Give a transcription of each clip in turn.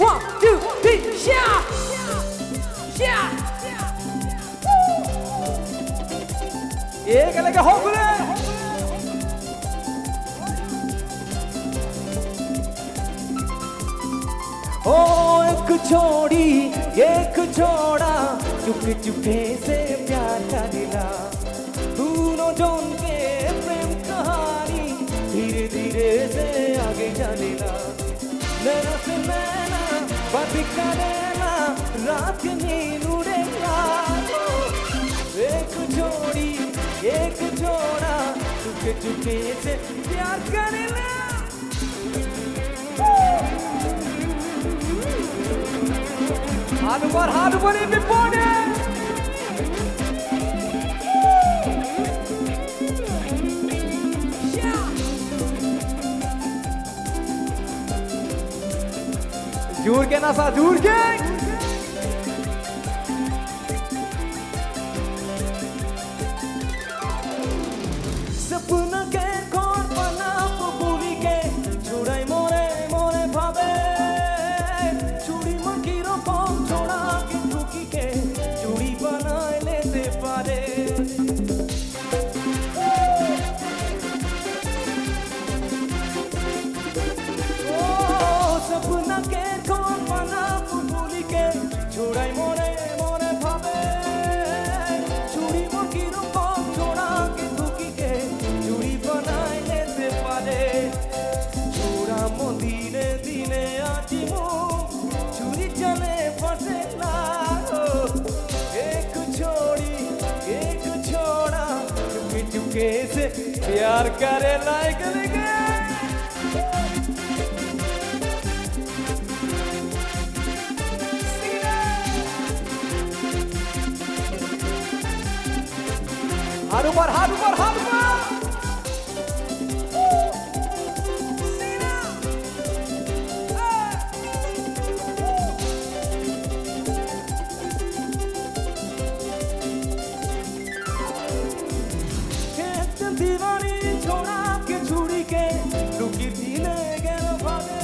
1, 2, 3, shout! Shout! एक लगे हो गुले ओ एक छोड़ी एक छोड़ा चुपके चुपके से प्यार करेला दोनों जोन के प्रेम कहानी धीरे धीरे से आगे चलेला नैना से नैना बात करेला रात नींद उड़ेला एक छोड़ी एक छोड़ा चुपके चुपके से प्यार करेला हाथ ऊपर ये बोले जोर के ना सा जोर के सपना के कौन बना भूली के छुड़ाई मोरे मोरे भावे चूड़ी मंकीरो पौन छोड़ा के टूकी के चूड़ी बनाए लेते पारे ओ सपना के कौन बना भूली के छुड़ाई मोरे मोरे भावे चूड़ी मंकीरो पौन छोड़ा के टूकी के चूड़ी बनाए लेते पारे छोड़ा मो धीरे धीरे आजी मो चूड़ी चले फसे ना एक छोड़ी एक छोड़ा चुपके चुपके से प्यार करे लायक लगे हाथ ऊपर हाथ ऊपर हाथ ऊपर दीवानी छोड़ा के छुड़ी के लुकी थीने गेलो भागे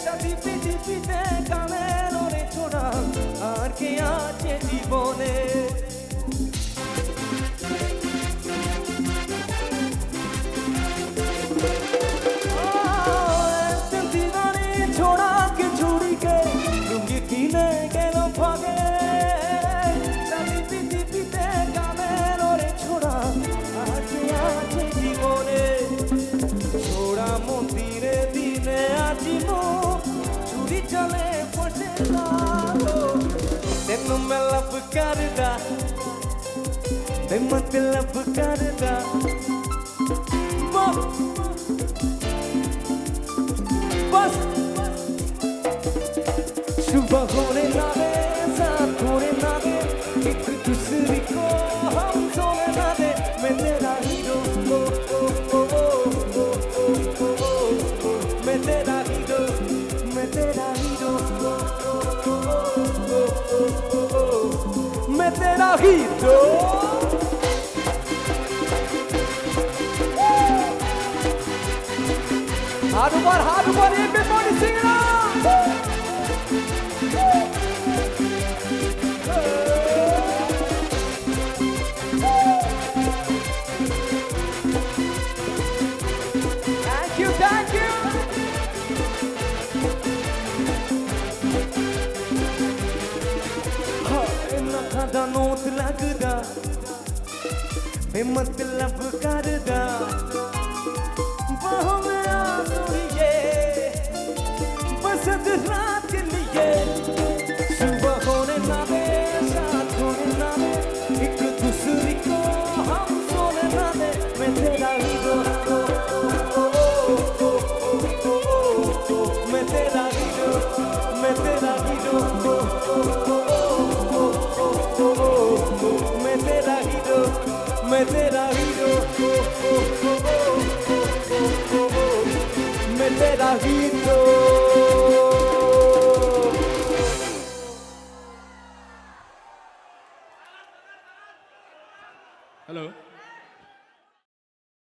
शादी पीती पीते कामे रोने छोड़ा आर के आचे जीवने दीवानी छोड़ा के छुड़ी के लुकी थीने गेलो भागे शादी पीती पीते कामे रोने छोड़ा छोड़ा मो धीरे धीरे आजी मो चूड़ी चले पड़े तेन मैं लब करदा ते मतलब करदा बस सुबह होने ना दे साथ होने ना दे एक दूसरी को हम सोने ना दे मैं तेरा हीरो मैं तेरा हीरो मैं तेरा हीरो मैं तेरा हीरो हाथ ऊपर everybody sing it out thank you खादा नोट लगदा मैं मतलब करदा बाहों में आंसुड़िए बसंत रात के लिए सुबह होने ना दे साथ होने ना दे एक दूसरी को हम सोने ना दे मैं